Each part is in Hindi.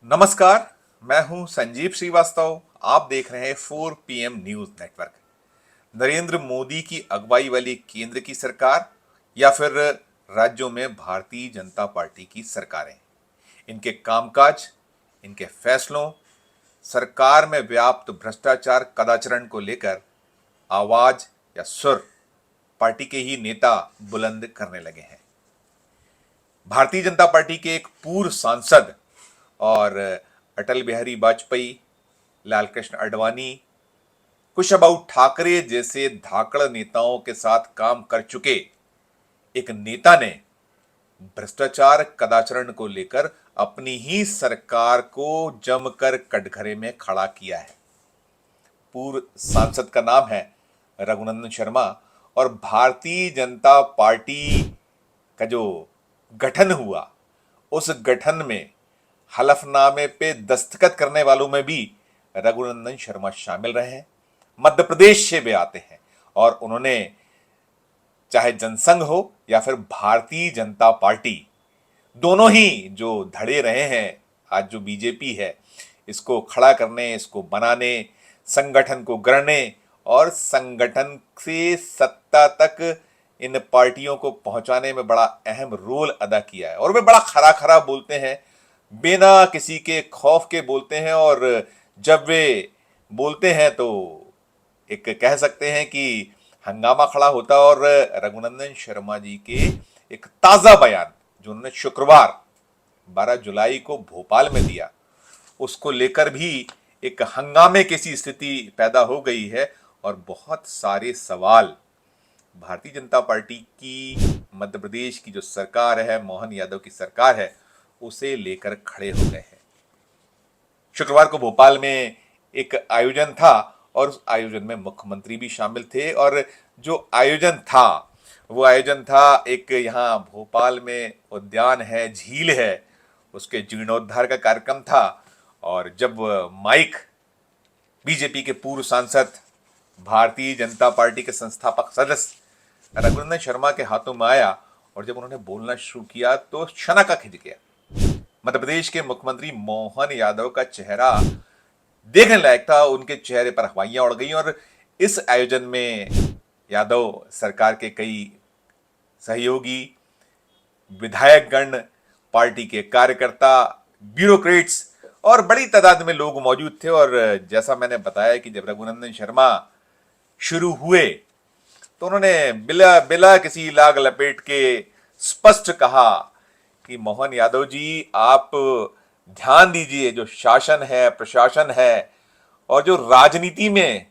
नमस्कार। मैं हूं संजीव श्रीवास्तव। आप देख रहे हैं 4 PM news network. Narendra Modi की अगुवाई वाली केंद्र की सरकार या फिर राज्यों में भारतीय जनता पार्टी की सरकारें, इनके कामकाज, इनके फैसलों, सरकार में व्याप्त भ्रष्टाचार कदाचरण को लेकर आवाज या सुर पार्टी के ही नेता बुलंद करने लगे हैं। भारतीय जनता पार्टी के एक पूर्व सांसद और अटल बिहारी वाजपेयी, लाल कृष्ण आडवाणी, कुशाभाऊ ठाकरे जैसे धाकड़ नेताओं के साथ काम कर चुके एक नेता ने भ्रष्टाचार कदाचरण को लेकर अपनी ही सरकार को जमकर कटघरे में खड़ा किया है। पूर्व सांसद का नाम है रघुनंदन शर्मा और भारतीय जनता पार्टी का जो गठन हुआ, उस गठन में हलफनामे पे दस्तखत करने वालों में भी रघुनंदन शर्मा शामिल रहे हैं। मध्य प्रदेश से वे आते हैं और उन्होंने चाहे जनसंघ हो या फिर भारतीय जनता पार्टी, दोनों ही जो धड़े रहे हैं, आज जो बीजेपी है, इसको खड़ा करने, इसको बनाने, संगठन को गढ़ने और संगठन से सत्ता तक इन पार्टियों को पहुंचाने में बड़ा अहम रोल अदा किया है। और वे बड़ा खरा खरा बोलते हैं, बिना किसी के खौफ के बोलते हैं। और जब वे बोलते हैं तो एक कह सकते हैं कि हंगामा खड़ा होता। और रघुनंदन शर्मा जी के एक ताजा बयान जो उन्होंने शुक्रवार 12 जुलाई को भोपाल में दिया, उसको लेकर भी एक हंगामे की सी स्थिति पैदा हो गई है। और बहुत सारे सवाल भारतीय जनता पार्टी की मध्य प्रदेश की जो सरकार है, मोहन यादव की सरकार है, उसे लेकर खड़े हो गए हैं। शुक्रवार को भोपाल में एक आयोजन था और उस आयोजन में मुख्यमंत्री भी शामिल थे। और जो आयोजन था वो आयोजन था, एक यहाँ भोपाल में उद्यान है, झील है, उसके जीर्णोद्धार का कार्यक्रम था। और जब माइक बीजेपी के पूर्व सांसद, भारतीय जनता पार्टी के संस्थापक सदस्य रघुनंदन शर्मा के हाथों में आया और जब उन्होंने बोलना शुरू किया तो शनाका खिंच गया। मध्य प्रदेश के मुख्यमंत्री मोहन यादव का चेहरा देखने लायक था, उनके चेहरे पर हवाइयां उड़ गई। और इस आयोजन में यादव सरकार के कई सहयोगी, विधायकगण, पार्टी के कार्यकर्ता, ब्यूरोक्रेट्स और बड़ी तादाद में लोग मौजूद थे। और जैसा मैंने बताया कि जब रघुनंदन शर्मा शुरू हुए तो उन्होंने बिला बिला किसी लाग लपेट के स्पष्ट कहा कि मोहन यादव जी, आप ध्यान दीजिए, जो शासन है, प्रशासन है और जो राजनीति में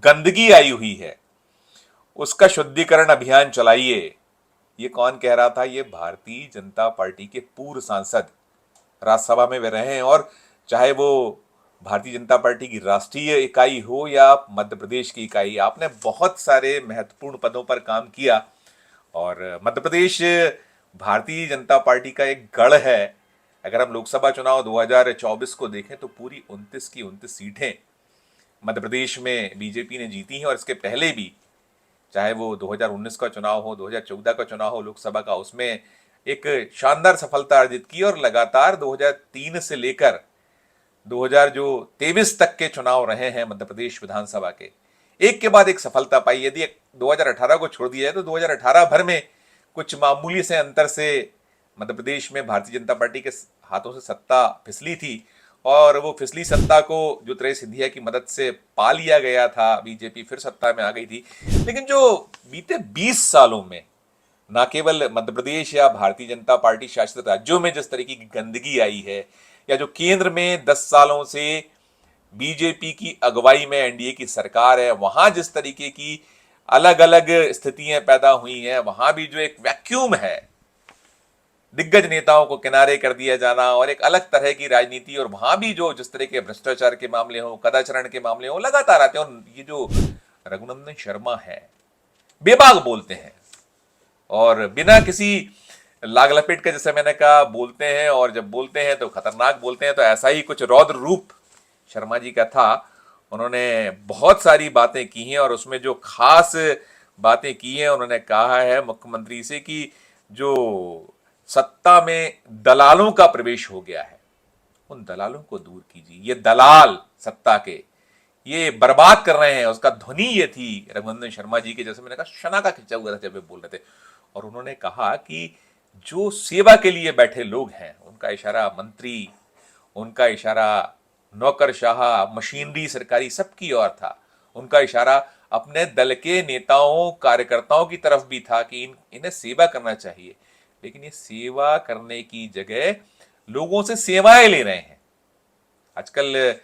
गंदगी आई हुई है, उसका शुद्धिकरण अभियान चलाइए। ये कौन कह रहा था? ये भारतीय जनता पार्टी के पूर्व सांसद, राज्यसभा में वे रहे हैं। और चाहे वो भारतीय जनता पार्टी की राष्ट्रीय इकाई हो या मध्य प्रदेश की इकाई, आपने बहुत सारे महत्वपूर्ण पदों पर काम किया। और मध्य प्रदेश भारतीय जनता पार्टी का एक गढ़ है। अगर हम लोकसभा चुनाव 2024 को देखें तो पूरी 29 की 29 सीटें मध्य प्रदेश में बीजेपी ने जीती हैं। और इसके पहले भी, चाहे वो 2019 का चुनाव हो, 2014 का चुनाव हो लोकसभा का, उसमें एक शानदार सफलता अर्जित की। और लगातार 2003 से लेकर 2023 तक के चुनाव रहे हैं मध्य प्रदेश विधानसभा के, एक के बाद एक सफलता पाई। यदि 2018 को छोड़ दिया है तो 2018 भर में कुछ मामूली से अंतर से मध्य प्रदेश में भारतीय जनता पार्टी के हाथों से सत्ता फिसली थी। और वो फिसली सत्ता को ज्योतिरादित्य सिंधिया की मदद से पा लिया गया था, बीजेपी फिर सत्ता में आ गई थी। लेकिन जो बीते 20 सालों में न केवल मध्य प्रदेश या भारतीय जनता पार्टी शासित राज्यों में जिस तरीके की गंदगी आई है, या जो केंद्र में 10 सालों से बीजेपी की अगुवाई में एनडीए की सरकार है, वहां जिस तरीके की अलग अलग स्थितियां पैदा हुई हैं, वहां भी जो एक वैक्यूम है, दिग्गज नेताओं को किनारे कर दिया जाना और एक अलग तरह की राजनीति, और वहां भी जो जिस तरह के भ्रष्टाचार के मामले हो, कदाचरण के मामले हो, लगातार आते हैं। और ये जो रघुनंदन शर्मा है, बेबाक बोलते हैं और बिना किसी लाग लपेट के, जैसे मैंने कहा, बोलते हैं। और जब बोलते हैं तो खतरनाक बोलते हैं। तो ऐसा ही कुछ रौद्र रूप शर्मा जी का था। उन्होंने बहुत सारी बातें की हैं और उसमें जो खास बातें की हैं, उन्होंने कहा है मुख्यमंत्री से कि जो सत्ता में दलालों का प्रवेश हो गया है, उन दलालों को दूर कीजिए। ये दलाल सत्ता के ये बर्बाद कर रहे हैं, उसका ध्वनि ये थी रघुनंदन शर्मा जी के, जैसे मैंने कहा शना का खिंचा हुआ था जब वे बोल रहे थे। और उन्होंने कहा कि जो सेवा के लिए बैठे लोग हैं, उनका इशारा मंत्री, उनका इशारा नौकरशाह, मशीनरी सरकारी सबकी ओर था। उनका इशारा अपने दल के नेताओं कार्यकर्ताओं की तरफ भी था कि इन्हें सेवा करना चाहिए। लेकिन ये सेवा करने की जगह लोगों से सेवाएं ले रहे हैं। आजकल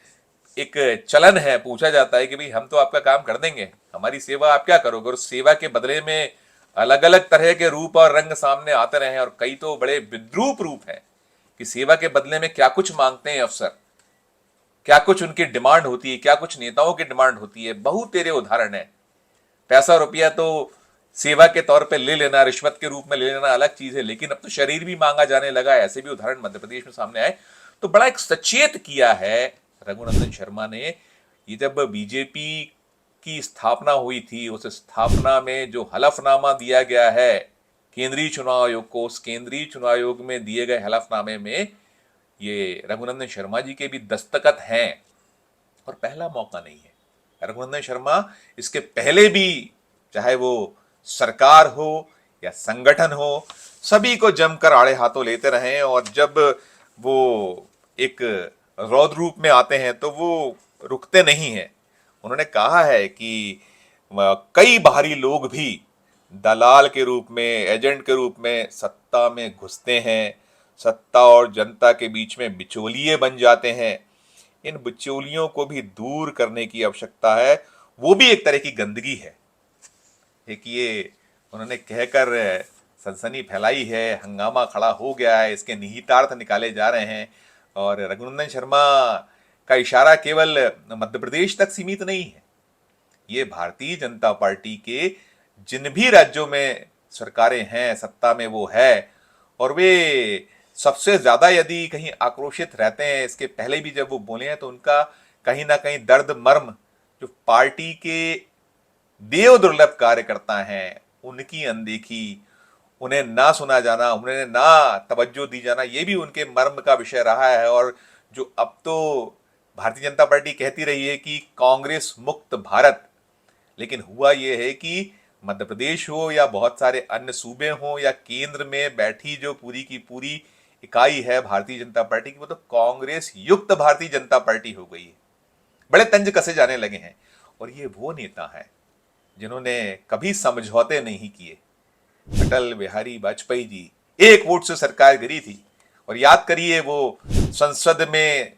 एक चलन है, पूछा जाता है कि भाई हम तो आपका काम कर देंगे, हमारी सेवा आप क्या करोगे? और सेवा के बदले में अलग अलग तरह के रूप और रंग सामने आते रहे हैं, और कई तो बड़े विद्रूप रूप हैं कि सेवा के बदले में क्या कुछ मांगते हैं अफसर, क्या कुछ उनकी डिमांड होती है, क्या कुछ नेताओं की डिमांड होती है। बहुत तेरे उदाहरण है। पैसा रुपया तो सेवा के तौर पे ले लेना, रिश्वत के रूप में ले लेना अलग चीज है, लेकिन अब तो शरीर भी मांगा जाने लगा है। ऐसे भी उदाहरण मध्य प्रदेश में सामने आए। तो बड़ा एक सचेत किया है रघुनंदन शर्मा ने। ये जब बीजेपी की स्थापना हुई थी, उस स्थापना में जो हलफनामा दिया गया है केंद्रीय चुनाव आयोग को, उस केंद्रीय चुनाव आयोग में दिए गए हलफनामे में ये रघुनंदन शर्मा जी के भी दस्तखत हैं। और पहला मौका नहीं है। रघुनंदन शर्मा इसके पहले भी, चाहे वो सरकार हो या संगठन हो, सभी को जमकर आड़े हाथों लेते रहे। और जब वो एक रौद्र रूप में आते हैं तो वो रुकते नहीं हैं। उन्होंने कहा है कि कई बाहरी लोग भी दलाल के रूप में, एजेंट के रूप में सत्ता में घुसते हैं, सत्ता और जनता के बीच में बिचौलिए बन जाते हैं। इन बिचौलियों को भी दूर करने की आवश्यकता है। वो भी एक तरह की गंदगी है। एक ये उन्होंने कहकर सनसनी फैलाई है, हंगामा खड़ा हो गया है, इसके निहितार्थ निकाले जा रहे हैं। और रघुनंदन शर्मा का इशारा केवल मध्य प्रदेश तक सीमित नहीं है। ये भारतीय जनता पार्टी के जिन भी राज्यों में सरकारें हैं, सत्ता में वो है, और वे सबसे ज्यादा यदि कहीं आक्रोशित रहते हैं, इसके पहले भी जब वो बोले हैं, तो उनका कहीं ना कहीं दर्द मर्म जो पार्टी के देव दुर्लभ कार्यकर्ता हैं उनकी अनदेखी, उन्हें ना सुना जाना, उन्हें ना तवज्जो दी जाना, ये भी उनके मर्म का विषय रहा है। और जो अब तो भारतीय जनता पार्टी कहती रही है कि कांग्रेस मुक्त भारत, लेकिन हुआ यह है कि मध्य प्रदेश हो या बहुत सारे अन्य सूबे हो या केंद्र में बैठी जो पूरी की पूरी इकाई है भारतीय जनता पार्टी की, वो तो कांग्रेस युक्त भारतीय जनता पार्टी हो गई है। बड़े तंज कसे जाने लगे हैं। और ये वो नेता है जिन्होंने कभी समझौते नहीं किए। अटल बिहारी वाजपेयी जी, एक वोट से सरकार गिरी थी। और याद करिए वो संसद में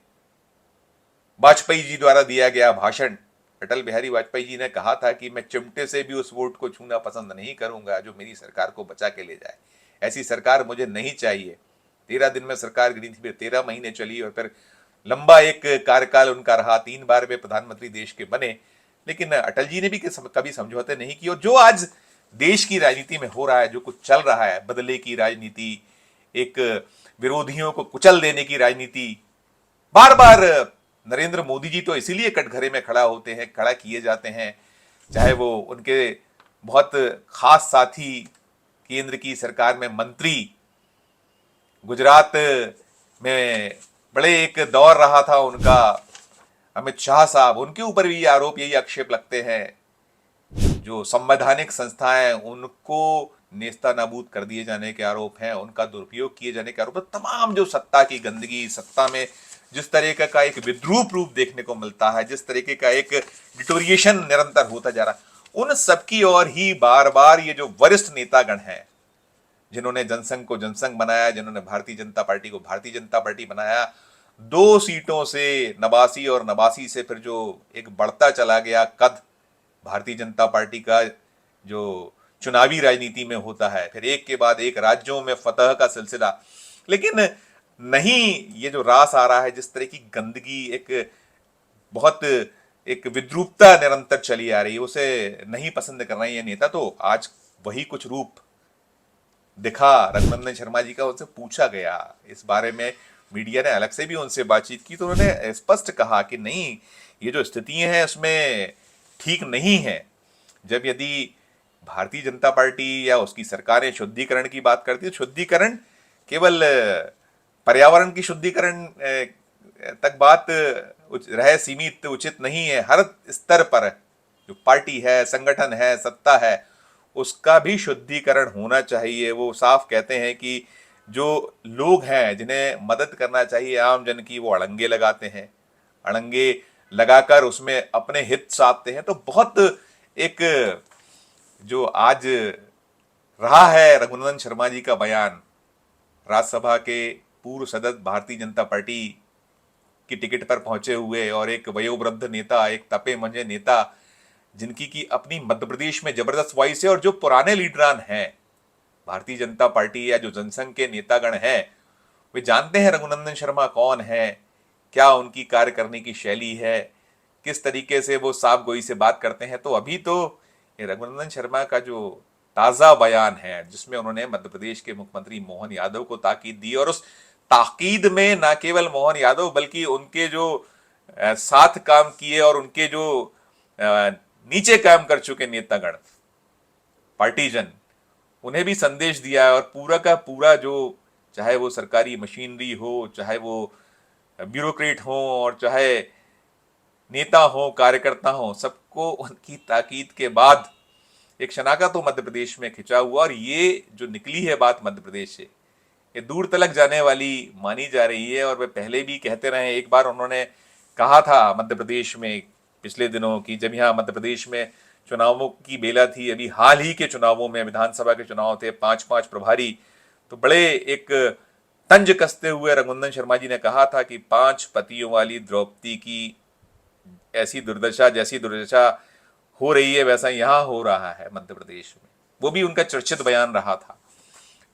वाजपेयी जी द्वारा दिया गया भाषण। अटल बिहारी वाजपेयी जी ने कहा था कि मैं चिमटे से भी उस वोट को छूना पसंद नहीं करूंगा जो मेरी सरकार को बचा के ले जाए। ऐसी सरकार मुझे नहीं चाहिए। 13 दिन में सरकार गिरी थी, फिर 13 महीने चली, और फिर लंबा एक कार्यकाल उनका रहा। 3 बार वे प्रधानमंत्री देश के बने। लेकिन अटल जी ने भी कभी समझौते नहीं किए। और जो आज देश की राजनीति में हो रहा है, जो कुछ चल रहा है, बदले की राजनीति, एक विरोधियों को कुचल देने की राजनीति, बार बार नरेंद्र मोदी जी तो इसीलिए कटघरे में खड़ा किए जाते हैं, चाहे वो उनके बहुत खास साथी केंद्र की सरकार में मंत्री, गुजरात में बड़े एक दौर रहा था उनका अमित शाह साहब, उनके ऊपर भी आरोप, यही आक्षेप लगते हैं। जो संवैधानिक संस्थाएं, उनको नेस्ता नाबूद कर दिए जाने के आरोप हैं, उनका दुरुपयोग किए जाने के आरोप है। तमाम जो सत्ता की गंदगी, सत्ता में जिस तरीके का एक विद्रूप रूप देखने को मिलता है, जिस तरीके का एक डिटोरिएशन निरंतर होता जा रहा है, उन सबकी ओर ही बार बार ये जो वरिष्ठ नेतागण हैं, जिन्होंने जनसंघ को जनसंघ बनाया, जिन्होंने भारतीय जनता पार्टी को भारतीय जनता पार्टी बनाया, 2 सीटों से 89 और 89 से फिर जो एक बढ़ता चला गया कद भारतीय जनता पार्टी का जो चुनावी राजनीति में होता है, फिर एक के बाद एक राज्यों में फतह का सिलसिला। लेकिन नहीं, ये जो रास आ रहा है, जिस तरह की गंदगी, एक बहुत एक विद्रूपता निरंतर चली आ रही है, उसे नहीं पसंद कर रहे हैं ये नेता। तो आज वही कुछ रूप दिखा रघुनंदन शर्मा जी का। उनसे पूछा गया इस बारे में, मीडिया ने अलग से भी उनसे बातचीत की, तो उन्होंने स्पष्ट कहा कि नहीं, ये जो स्थितियां हैं उसमें ठीक नहीं है। जब यदि भारतीय जनता पार्टी या उसकी सरकारें शुद्धिकरण की बात करती है, शुद्धिकरण केवल पर्यावरण की शुद्धिकरण तक बात रहे सीमित उचित नहीं है। हर स्तर पर जो पार्टी है, संगठन है, सत्ता है, उसका भी शुद्धिकरण होना चाहिए। वो साफ कहते हैं कि जो लोग हैं जिन्हें मदद करना चाहिए आम जन की, वो अड़ंगे लगाते हैं, अड़ंगे लगाकर उसमें अपने हित साधते हैं। तो बहुत एक जो आज रहा है रघुनंदन शर्मा जी का बयान, राज्यसभा के पूर्व सदस्य, भारतीय जनता पार्टी की टिकट पर पहुंचे हुए और एक वयोवृद्ध नेता, एक तपे मंजे नेता, जिनकी की अपनी मध्य प्रदेश में जबरदस्त वॉइस है, और जो पुराने लीडरान हैं भारतीय जनता पार्टी या जो जनसंघ के नेतागण हैं, वे जानते हैं रघुनंदन शर्मा कौन है, क्या उनकी कार्य करने की शैली है, किस तरीके से वो साफ गोई से बात करते हैं। तो अभी तो ये रघुनंदन शर्मा का जो ताजा बयान है, जिसमें उन्होंने मध्य प्रदेश के मुख्यमंत्री मोहन यादव को ताकीद दी, और उस ताकीद में न केवल मोहन यादव बल्कि उनके जो साथ काम किए और उनके जो नीचे काम कर चुके नेतागण, पार्टीजन, उन्हें भी संदेश दिया है। और पूरा का पूरा जो, चाहे वो सरकारी मशीनरी हो, चाहे वो ब्यूरोक्रेट हो, और चाहे नेता हो, कार्यकर्ता हो, सबको उनकी ताकीद के बाद एक शनाका तो मध्य प्रदेश में खिंचा हुआ। और ये जो निकली है बात मध्य प्रदेश से, ये दूर तलक जाने वाली मानी जा रही है। और वे पहले भी कहते रहे। एक बार उन्होंने कहा था मध्य प्रदेश में पिछले दिनों की, जब यहाँ मध्य प्रदेश में चुनावों की बेला थी, अभी हाल ही के चुनावों में विधानसभा के चुनाव थे, 5-5 प्रभारी, तो बड़े एक तंज कसते हुए रघुनंदन शर्मा जी ने कहा था कि 5 पतियों वाली द्रौपदी की ऐसी दुर्दशा, जैसी दुर्दशा हो रही है वैसा यहां हो रहा है मध्य प्रदेश में। वो भी उनका चर्चित बयान रहा था,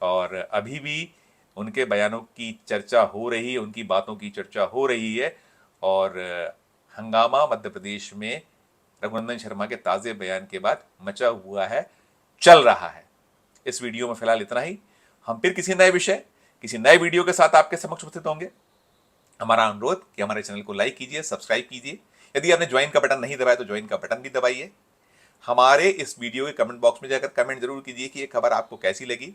और अभी भी उनके बयानों की चर्चा हो रही है, उनकी बातों की चर्चा हो रही है। और हंगामा मध्य प्रदेश में रघुनंदन शर्मा के ताजे बयान के बाद मचा हुआ है, चल रहा है। इस वीडियो में फिलहाल इतना ही। हम फिर किसी नए विषय, किसी नए वीडियो के साथ आपके समक्ष उपस्थित होंगे। हमारा अनुरोध कि हमारे चैनल को लाइक कीजिए, सब्सक्राइब कीजिए। यदि आपने ज्वाइन का बटन नहीं दबाया तो ज्वाइन का बटन भी दबाइए। हमारे इस वीडियो के कमेंट बॉक्स में जाकर कमेंट जरूर कीजिए कि ये खबर आपको कैसी लगी।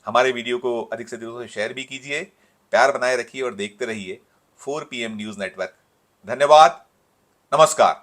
हमारे वीडियो को अधिक से अधिक शेयर भी कीजिए। प्यार बनाए रखिए और देखते रहिए 4 PM न्यूज नेटवर्क। धन्यवाद, नमस्कार।